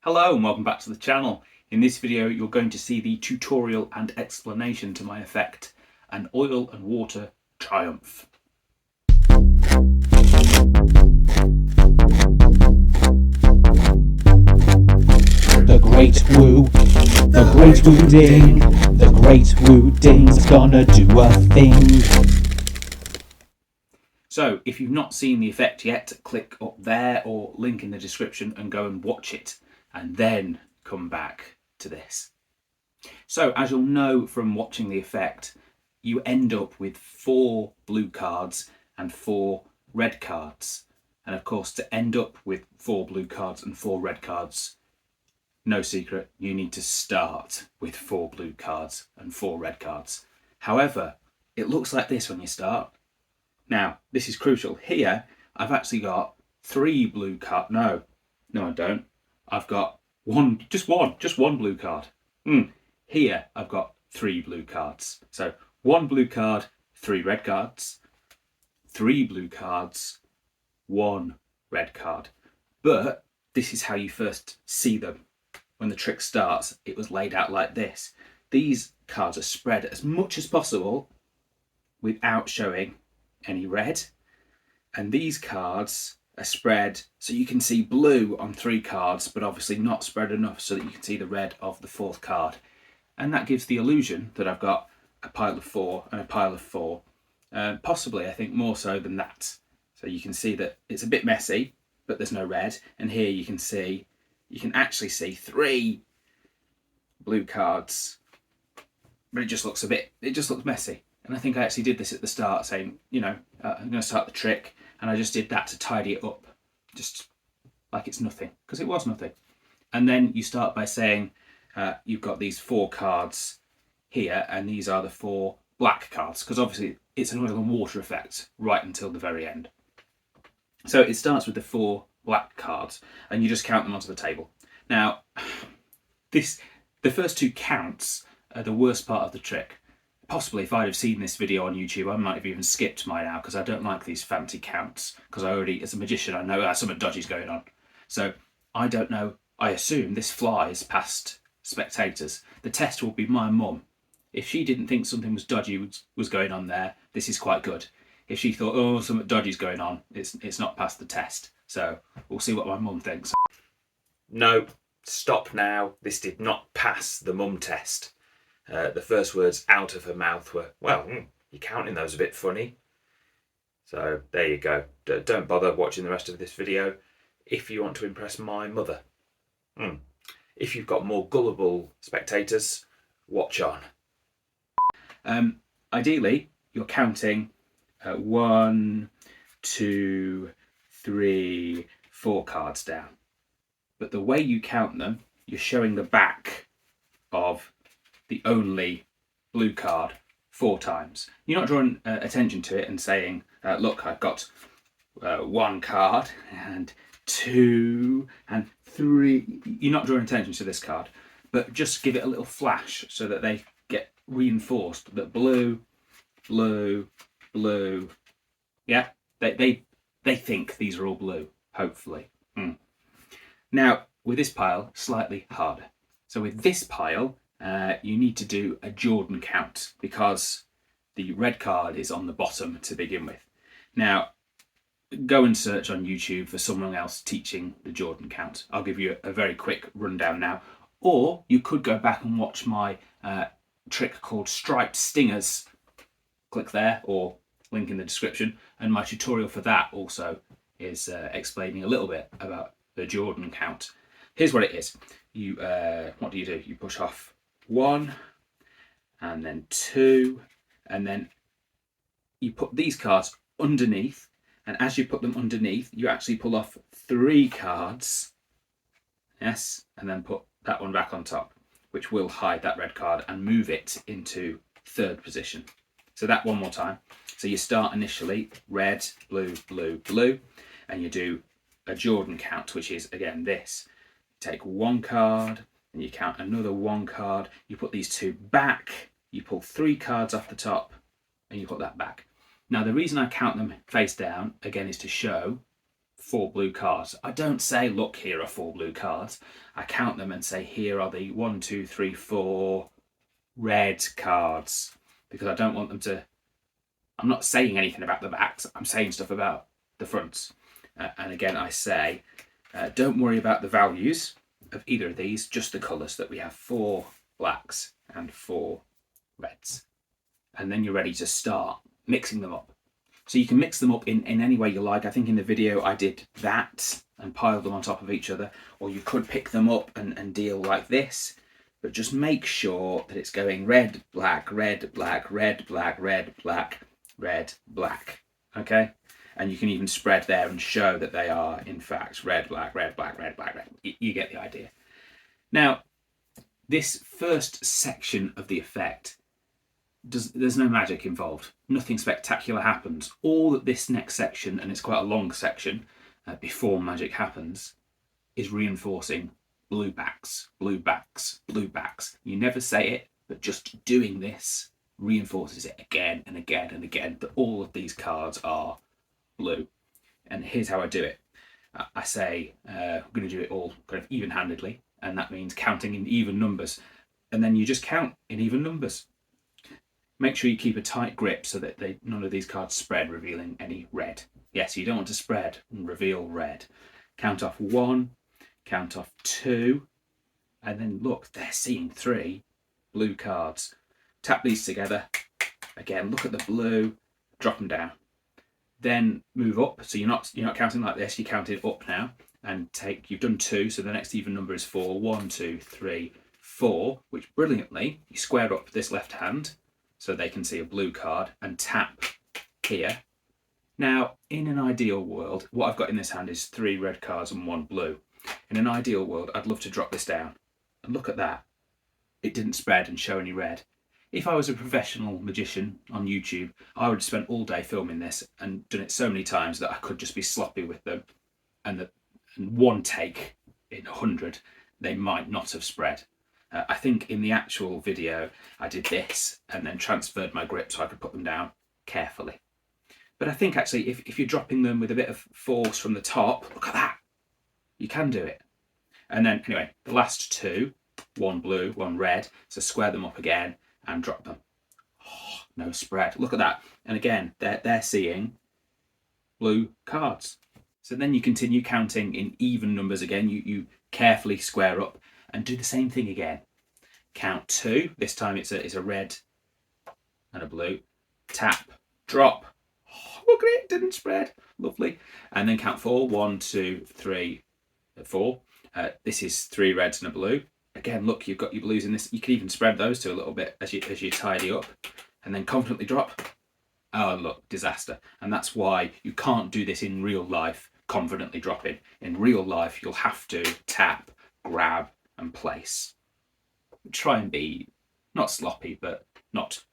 Hello and welcome back to the channel. In this video you're going to see the tutorial and explanation to my effect, an oil and water triumph. The Great Woo, the Great Woo Ding, the Great Woo Ding's gonna do a thing. So if you've not seen the effect yet, click up there or link in the description and go and watch it and then come back to this. So as you'll know from watching the effect, you end up with 4 blue cards and 4 red cards. And of course, to end up with 4 blue cards and 4 red cards, no secret, you need to start with 4 blue cards and 4 red cards. However, it looks like this when you start. Now, this is crucial. Here, I've actually got 3 blue cards. No, I don't. I've got just one blue card. Here, I've got 3 blue cards. So 1 blue card, 3 red cards, 3 blue cards, 1 red card. But this is how you first see them. When the trick starts, it was laid out like this. These cards are spread as much as possible without showing any red. And these cards are spread so you can see blue on 3 cards, but obviously not spread enough so that you can see the red of the 4th card. And that gives the illusion that I've got a pile of 4 and a pile of 4. Possibly, I think, more so than that. So you can see that it's a bit messy, but there's no red. And here you can actually see 3 blue cards, but it just looks messy. And I think I actually did this at the start, saying, I'm going to start the trick, and I just did that to tidy it up, just like it's nothing, because it was nothing. And then you start by saying you've got these 4 cards here, and these are the 4 black cards, because obviously it's an oil and water effect right until the very end. So it starts with the 4 black cards, and you just count them onto the table. Now, the first 2 counts are the worst part of the trick. Possibly if I'd have seen this video on YouTube, I might have even skipped mine now, because I don't like these fancy counts, because as a magician, I know something dodgy's going on. So I don't know. I assume this flies past spectators. The test will be my mum. If she didn't think something was dodgy was going on there, this is quite good. If she thought, something dodgy's going on, it's not past the test. So we'll see what my mum thinks. No, stop now. This did not pass the mum test. The first words out of her mouth were, you're counting those a bit funny. So there you go. Don't bother watching the rest of this video if you want to impress my mother. If you've got more gullible spectators, watch on. Ideally, you're counting 1, 2, 3, 4 cards down. But the way you count them, you're showing the back of the only blue card 4 times. You're not drawing attention to it and saying, look, I've got 1 card and 2 and 3. You're not drawing attention to this card, but just give it a little flash so that they get reinforced that blue, blue, blue. Yeah, they think these are all blue, hopefully. Now, with this pile, slightly harder. So with this pile, you need to do a Jordan count, because the red card is on the bottom to begin with. Now, go and search on YouTube for someone else teaching the Jordan count. I'll give you a very quick rundown now. Or you could go back and watch my trick called Striped Stingers. Click there, or link in the description. And my tutorial for that also is explaining a little bit about the Jordan count. Here's what it is. What do? You push off 1 and then 2, and then you put these cards underneath, and as you put them underneath you actually pull off 3 cards, yes, and then put that one back on top, which will hide that red card and move it into 3rd position. So that one more time. So you start initially red, blue, blue, blue, and you do a Jordan count, which is again this. You take 1 card, and you count another 1 card, you put these 2 back, you pull 3 cards off the top, and you put that back. Now the reason I count them face down, again, is to show 4 blue cards. I don't say, look, here are 4 blue cards. I count them and say, here are the 1, 2, 3, 4 red cards, because I don't want them to. I'm not saying anything about the backs, I'm saying stuff about the fronts. And again, I say, don't worry about the values of either of these, just the colours, that we have 4 blacks and 4 reds. And then you're ready to start mixing them up. So you can mix them up in any way you like. I think in the video I did that and piled them on top of each other, or you could pick them up and deal like this, but just make sure that it's going red, black, red, black, red, black, red, black, red, black, okay? And you can even spread there and show that they are in fact red, black, red, black, red, black, red. You get the idea. Now, this first section of the effect, there's no magic involved. Nothing spectacular happens. All that this next section, and it's quite a long section before magic happens, is reinforcing blue backs, blue backs, blue backs. You never say it, but just doing this reinforces it again and again and again, that all of these cards are blue. And here's how I do it. I say, I'm going to do it all kind of even-handedly, and that means counting in even numbers. And then you just count in even numbers. Make sure you keep a tight grip so that none of these cards spread, revealing any red. Yes, you don't want to spread and reveal red. Count off 1, count off 2, and then look, they're seeing 3 blue cards. Tap these together. Again, look at the blue, drop them down. Then move up. So you're not counting like this, you're counting up now. And you've done 2, so the next even number is 4. 1, 2, 3, 4, which brilliantly, you square up this left hand so they can see a blue card, and tap here. Now, in an ideal world, what I've got in this hand is 3 red cards and 1 blue. In an ideal world, I'd love to drop this down. And look at that. It didn't spread and show any red. If I was a professional magician on YouTube, I would have spent all day filming this and done it so many times that I could just be sloppy with them. And one take in 100, they might not have spread. I think in the actual video, I did this and then transferred my grip so I could put them down carefully. But I think actually, if you're dropping them with a bit of force from the top, look at that. You can do it. And then, anyway, the last 2, 1 blue, 1 red, so square them up again and drop them. Oh, no spread. Look at that. And again, they're seeing blue cards. So then you continue counting in even numbers again. You carefully square up and do the same thing again. Count 2. This time it's a red and a blue. Tap, drop. Oh, look at it, didn't spread. Lovely. And then count 4. 1, 2, 3, 4. This is 3 reds and a blue. Again, look, you've got your blues in this. You can even spread those 2 a little bit as you tidy up, and then confidently drop. Oh, look, disaster. And that's why you can't do this in real life, confidently dropping. In real life, you'll have to tap, grab, and place. Try and be not sloppy, but not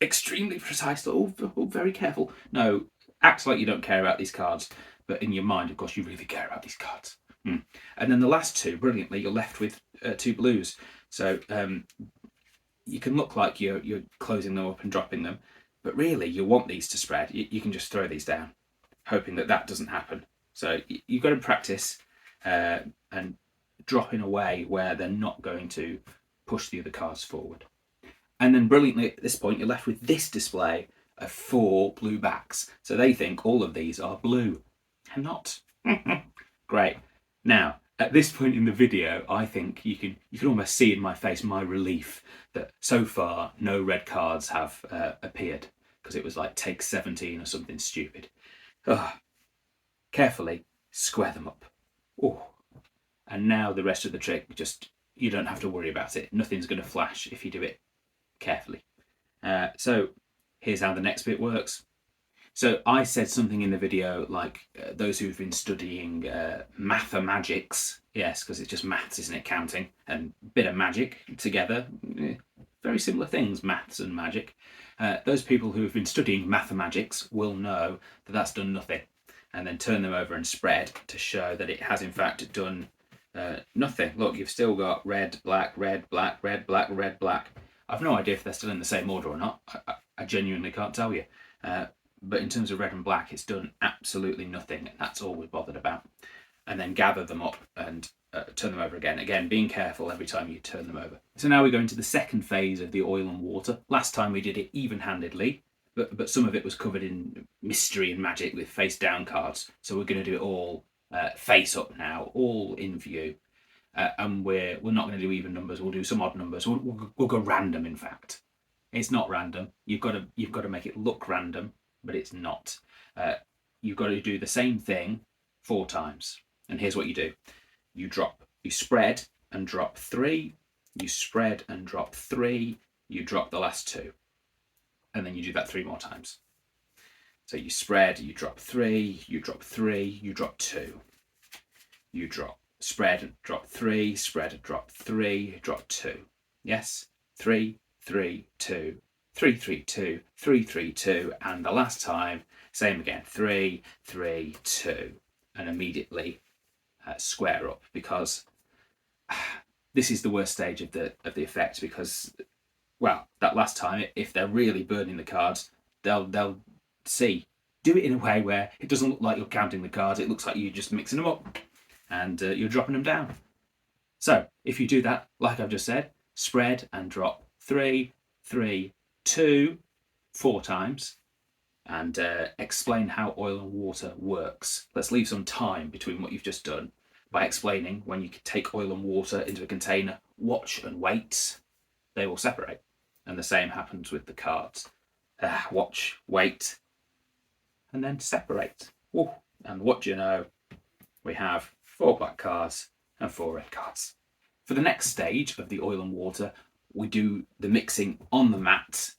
extremely precise. Oh, very careful. No, act like you don't care about these cards, but in your mind, of course, you really care about these cards. And then the last 2, brilliantly, you're left with 2 blues. So you can look like you're closing them up and dropping them, but really you want these to spread. You can just throw these down, hoping that doesn't happen. So you've got to practice and dropping away where they're not going to push the other cards forward. And then brilliantly at this point, you're left with this display of 4 blue backs. So they think all of these are blue. They're not. Great. Now, at this point in the video, I think you can almost see in my face my relief that so far no red cards have appeared, because it was like take 17 or something stupid. Carefully square them up. Oh, and now the rest of the trick, you don't have to worry about it. Nothing's going to flash if you do it carefully. So here's how the next bit works. So I said something in the video like those who've been studying mathemagics, yes, because it's just maths, isn't it, counting, and a bit of magic together, very similar things, maths and magic. Those people who have been studying mathemagics will know that that's done nothing, and then turn them over and spread to show that it has in fact done nothing. Look, you've still got red, black, red, black, red, black, red, black. I've no idea if they're still in the same order or not. I genuinely can't tell you. But in terms of red and black, it's done absolutely nothing, and that's all we're bothered about. And then gather them up and turn them over again. Again, being careful every time you turn them over. So now we go into the second phase of the oil and water. Last time we did it even-handedly, but some of it was covered in mystery and magic with face-down cards. So we're going to do it all face-up now, all in view. And we're not going to do even numbers. We'll do some odd numbers. We'll go random. In fact, it's not random. You've got to make it look random, but it's not. You've got to do the same thing 4 times. And here's what you do: you spread and drop 3. You spread and drop 3. You drop the last 2, and then you do that 3 more times. So you spread, you drop 3, you drop 3, you drop 2. You drop. Spread, drop 3, spread, drop 3, drop 2. Yes? 3, 3, 2, 3, 3, 2, 3, 3, 2, and the last time, same again, 3, 3, 2, and immediately square up, because this is the worst stage of the effect, because, well, that last time, if they're really burning the cards, they'll see. Do it in a way where it doesn't look like you're counting the cards, it looks like you're just mixing them up. And you're dropping them down. So if you do that, like I've just said, spread and drop 3, 3, 2, 4 times, and explain how oil and water works. Let's leave some time between what you've just done by explaining when you take oil and water into a container, watch and wait, they will separate. And the same happens with the cards. Watch, wait, and then separate. Ooh. And what do you know? We have 4 black cards and 4 red cards. For the next stage of the oil and water, we do the mixing on the mat,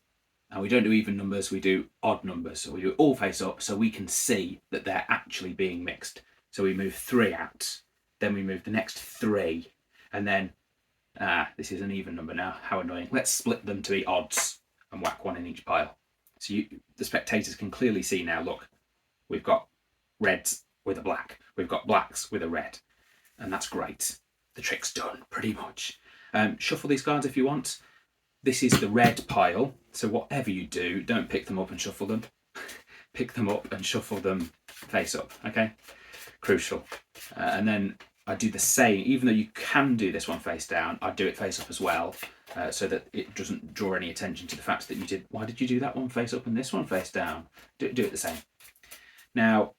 and we don't do even numbers, we do odd numbers. So we do it all face up so we can see that they're actually being mixed. So we move 3 out, then we move the next 3, and then, this is an even number now, how annoying. Let's split them to be odds and whack 1 in each pile. So the spectators can clearly see now, look, we've got reds with a black, we've got blacks with a red, and that's great. The trick's done, pretty much. Shuffle these cards if you want. This is the red pile, so whatever you do, don't pick them up and shuffle them. Pick them up and shuffle them face up, okay? Crucial. And then I do the same, even though you can do this one face down, I do it face up as well, so that it doesn't draw any attention to the fact that you did, why did you do that one face up and this one face down? Do it the same. Now,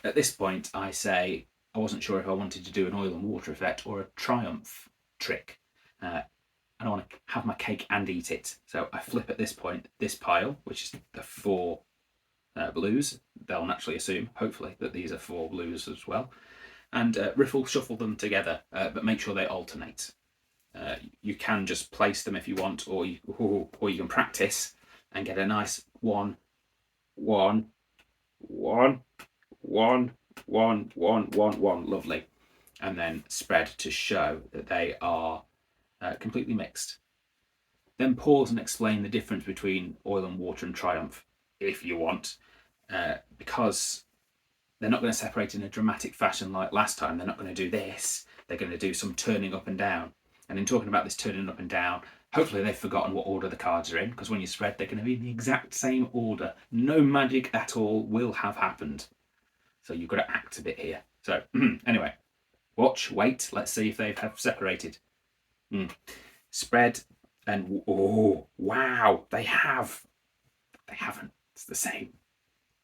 at this point, I say I wasn't sure if I wanted to do an oil and water effect or a triumph trick. And I want to have my cake and eat it. So I flip at this point, this pile, which is the 4 blues. They'll naturally assume, hopefully, that these are 4 blues as well. And riffle shuffle them together, but make sure they alternate. You can just place them if you want, or you can practice and get a nice 1, 1, 1, 1, 1, 1, 1, 1, lovely, and then spread to show that they are completely mixed. Then pause and explain the difference between oil and water and triumph, if you want, because they're not going to separate in a dramatic fashion like last time. They're not going to do this. They're going to do some turning up and down. And in talking about this turning up and down, hopefully they've forgotten what order the cards are in, because when you spread, they're going to be in the exact same order. No magic at all will have happened. So you've got to act a bit here. So anyway, watch, wait, let's see if they have separated. Spread, and oh, wow, they have. They haven't. It's the same.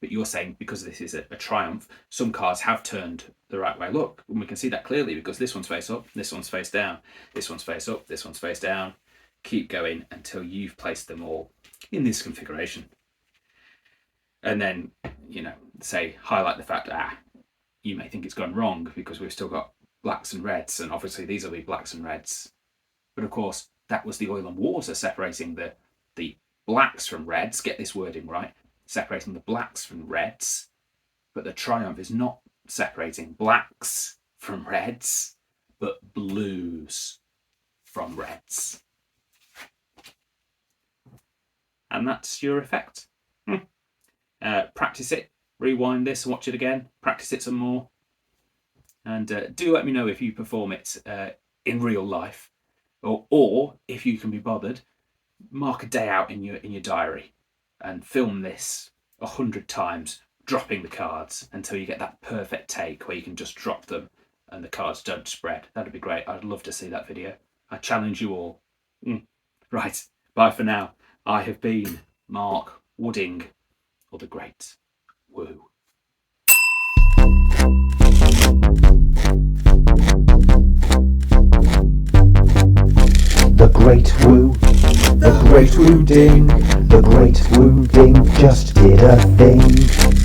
But you're saying because this is a triumph, some cards have turned the right way. Look, and we can see that clearly because this one's face up, this one's face down, this one's face up, this one's face down. Keep going until you've placed them all in this configuration. And then, say, highlight the fact, you may think it's gone wrong because we've still got blacks and reds, and obviously these will be blacks and reds. But of course, that was the oil and water separating the blacks from reds, get this wording right, separating the blacks from reds, but the triumph is not separating blacks from reds, but blues from reds. And that's your effect. Practice it, rewind this, watch it again, practice it some more, and do let me know if you perform it in real life, or if you can be bothered, mark a day out in your diary and film this 100 times, dropping the cards until you get that perfect take where you can just drop them and the cards don't spread. That'd be great. I'd love to see that video. I challenge you all. Right, bye for now. I have been Mark Wooding, or the Great Woo. The Great Woo, the Great Woo Ding, the Great Woo Ding just did a thing.